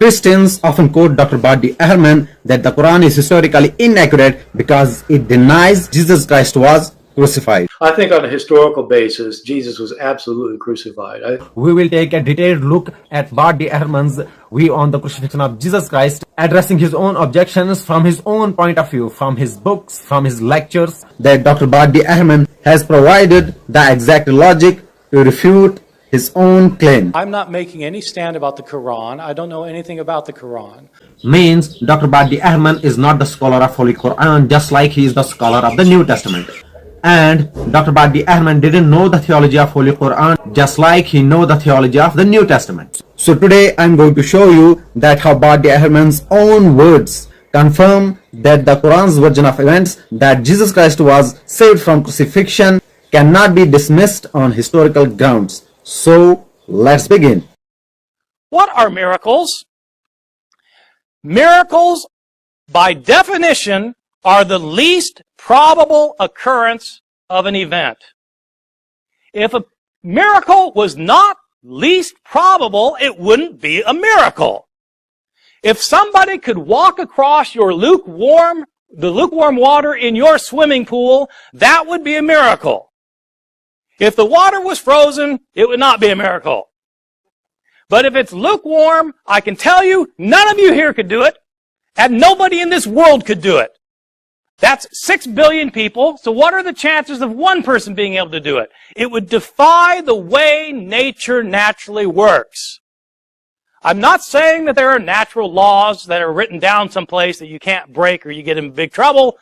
Christians often quote Dr. Bart Ehrman that the Quran is historically inaccurate because it denies Jesus Christ was crucified. I think on a historical basis, Jesus was absolutely crucified. We will take a detailed look at Bart Ehrman's view on the crucifixion of Jesus Christ, addressing his own objections from his own point of view, from his books, from his lectures, that Dr. Bart Ehrman has provided the exact logic to refute his own claim. I'm not making any stand about the Quran. I don't know anything about the Quran. Means Dr. Bart Ehrman is not the scholar of Holy Quran, just like he is the scholar of the New Testament. And Dr. Bart Ehrman didn't know the theology of Holy Quran, just like he knows the theology of the New Testament. So today I'm going to show you that how Bart Ehrman's own words confirm that the Quran's version of events that Jesus Christ was saved from crucifixion cannot be dismissed on historical grounds. So let's begin. What are miracles? Miracles, by definition, are the least probable occurrence of an event. If a miracle was not least probable, it wouldn't be a miracle. If somebody could walk across the lukewarm water in your swimming pool, that would be a miracle. If the water was frozen, it would not be a miracle. But if it's lukewarm, I can tell you, none of you here could do it, and nobody in this world could do it. That's 6 billion people, so what are the chances of one person being able to do it? It would defy the way nature naturally works. I'm not saying that there are natural laws that are written down someplace that you can't break or you get in big trouble.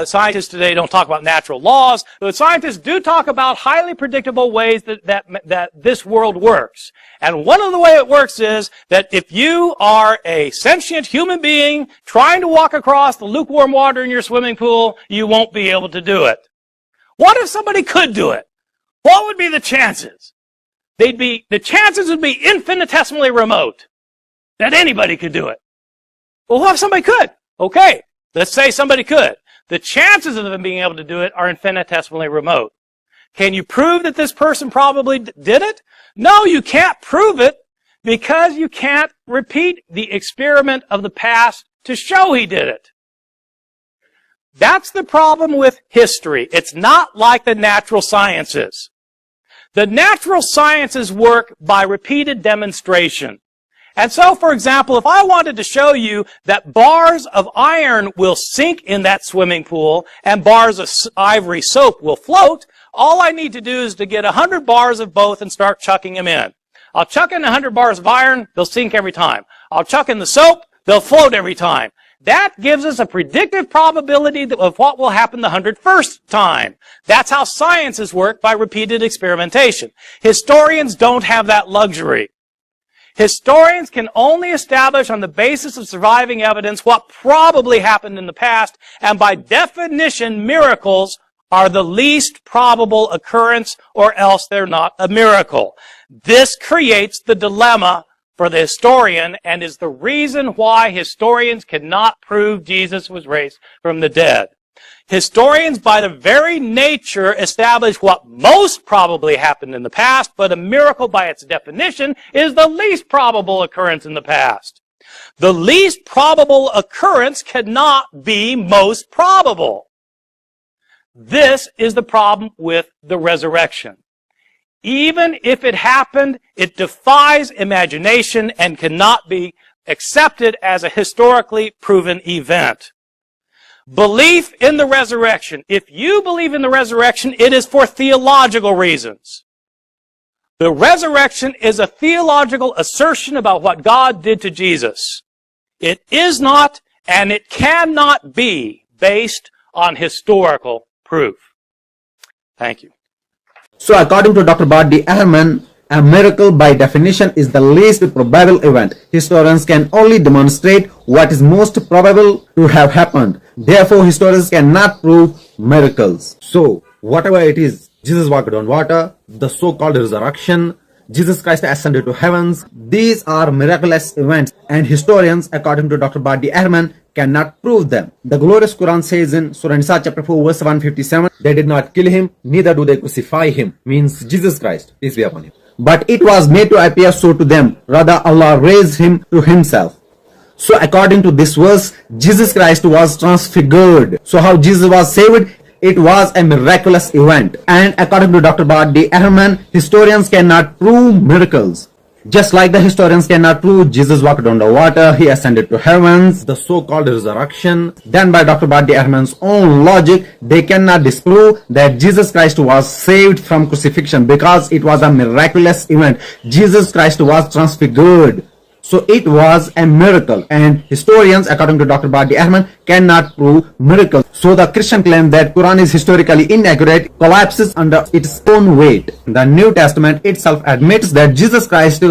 Scientists today don't talk about natural laws, but scientists do talk about highly predictable ways that this world works. And one of the way it works is that if you are a sentient human being trying to walk across the lukewarm water in your swimming pool, you won't be able to do it. What if somebody could do it? What would be the chances? The chances would be infinitesimally remote that anybody could do it. Well, what if somebody could? Okay, let's say somebody could. The chances of them being able to do it are infinitesimally remote. Can you prove that this person probably did it? No, you can't prove it because you can't repeat the experiment of the past to show he did it. That's the problem with history. It's not like the natural sciences. The natural sciences work by repeated demonstration. And so, for example, if I wanted to show you that bars of iron will sink in that swimming pool and bars of ivory soap will float, all I need to do is to get 100 bars of both and start chucking them in. I'll chuck in 100 bars of iron, they'll sink every time. I'll chuck in the soap, they'll float every time. That gives us a predictive probability of what will happen the 101st time. That's how sciences work, by repeated experimentation. Historians don't have that luxury. Historians can only establish on the basis of surviving evidence what probably happened in the past, and by definition, miracles are the least probable occurrence, or else they're not a miracle. This creates the dilemma for the historian and is the reason why historians cannot prove Jesus was raised from the dead. Historians, by their very nature, establish what most probably happened in the past, but a miracle, by its definition, is the least probable occurrence in the past. The least probable occurrence cannot be most probable. This is the problem with the resurrection. Even if it happened, it defies imagination and cannot be accepted as a historically proven event. Belief in the resurrection. If you believe in the resurrection, it is for theological reasons. The resurrection is a theological assertion about what God did to Jesus. It is not, and it cannot be, based on historical proof. Thank you. So according to Dr. Bart Ehrman, a miracle by definition is the least probable event. Historians can only demonstrate what is most probable to have happened. Therefore, historians cannot prove miracles. So, whatever it is, Jesus walked on water, the so-called resurrection, Jesus Christ ascended to heavens, these are miraculous events, and historians, according to Dr. Bart Ehrman, cannot prove them. The glorious Quran says in Surah Nisa chapter 4 verse 157, they did not kill him, neither do they crucify him, means Jesus Christ, peace be upon him. but it was made to appear so to them. Rather, Allah raised him to himself. So according to this verse, Jesus Christ was transfigured. So how Jesus was saved? It was a miraculous event. And according to Dr. Bart Ehrman, historians cannot prove miracles. Just like the historians cannot prove Jesus walked on the water, he ascended to heavens, the so-called resurrection, then by Dr. Bart Ehrman's own logic, they cannot disprove that Jesus Christ was saved from crucifixion because it was a miraculous event. Jesus Christ was transfigured. So it was a miracle, and historians, according to Dr. Bart Ehrman, cannot prove miracles. So the Christian claim that Quran is historically inaccurate collapses under its own weight. The New Testament itself admits that Jesus Christ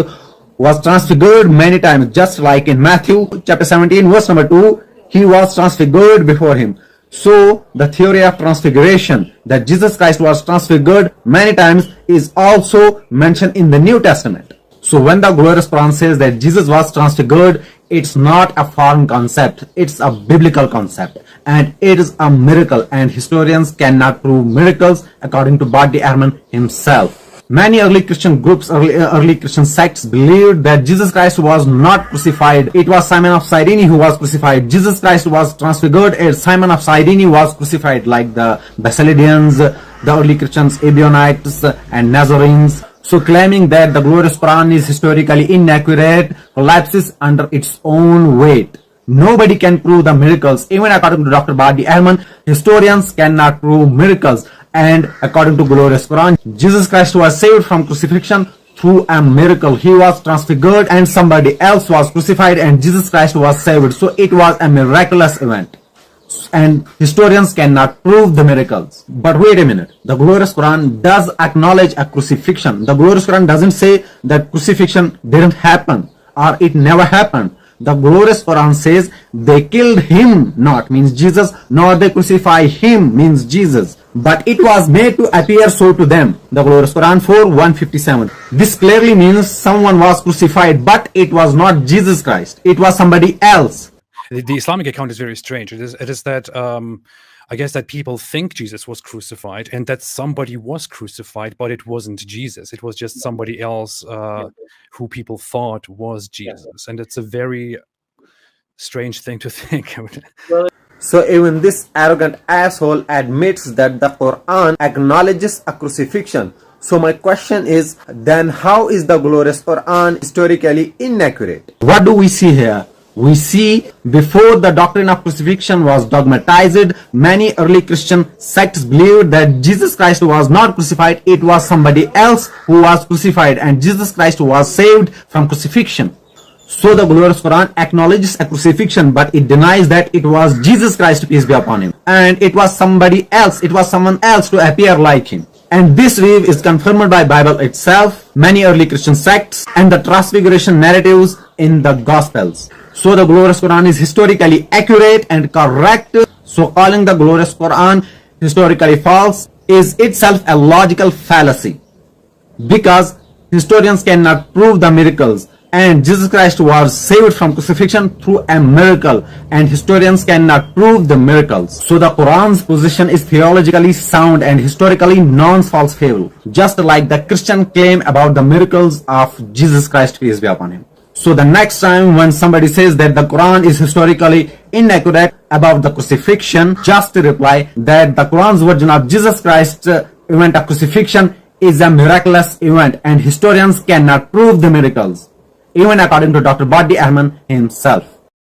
was transfigured many times, just like in Matthew chapter 17 verse number 2, he was transfigured before him. So the theory of transfiguration, that Jesus Christ was transfigured many times, is also mentioned in the New Testament. So when the glorious Quran says that Jesus was transfigured, it's not a foreign concept, it's a biblical concept, and it is a miracle, and historians cannot prove miracles according to Bart Ehrman himself. Many early Christian groups, early Christian sects believed that Jesus Christ was not crucified. It was Simon of Cyrene who was crucified. Jesus Christ was transfigured and Simon of Cyrene was crucified, like the Basilidians, the early Christians, Ebionites and Nazarenes. So claiming that the glorious Quran is historically inaccurate collapses under its own weight. Nobody can prove the miracles. Even according to Dr. Bart Ehrman, historians cannot prove miracles. And according to glorious Quran, Jesus Christ was saved from crucifixion through a miracle. He was transfigured and somebody else was crucified and Jesus Christ was saved. So it was a miraculous event. And historians cannot prove the miracles. But wait a minute, the glorious Quran does acknowledge a crucifixion. The glorious Quran doesn't say that crucifixion didn't happen or it never happened. The glorious Quran says they killed him, not means Jesus, nor they crucify him, means Jesus, but it was made to appear so to them. The glorious Quran 4:157. This clearly means someone was crucified, but it was not Jesus Christ, it was somebody else. The Islamic account is very strange. It is that I guess that people think Jesus was crucified and that somebody was crucified, but it wasn't Jesus. It was just somebody else who people thought was Jesus. And it's a very strange thing to think. So even this arrogant asshole admits that the Quran acknowledges a crucifixion. So my question is, then how is the glorious Quran historically inaccurate? What do we see here? We see before the doctrine of crucifixion was dogmatized, many early Christian sects believed that Jesus Christ was not crucified, it was somebody else who was crucified, and Jesus Christ was saved from crucifixion. So the glorious Quran acknowledges a crucifixion, but it denies that it was Jesus Christ, peace be upon him, and it was somebody else, it was someone else to appear like him. And this view is confirmed by Bible itself, many early Christian sects, and the transfiguration narratives in the Gospels. So the glorious Quran is historically accurate and correct. So calling the glorious Quran historically false is itself a logical fallacy, because historians cannot prove the miracles, and Jesus Christ was saved from crucifixion through a miracle, and historians cannot prove the miracles. So the Quran's position is theologically sound and historically non-falsifiable, just like the Christian claim about the miracles of Jesus Christ, peace be upon him. So the next time when somebody says that the Quran is historically inaccurate about the crucifixion, just reply that the Quran's version of Jesus Christ's event of crucifixion is a miraculous event and historians cannot prove the miracles, even according to Dr. Bart Ehrman himself.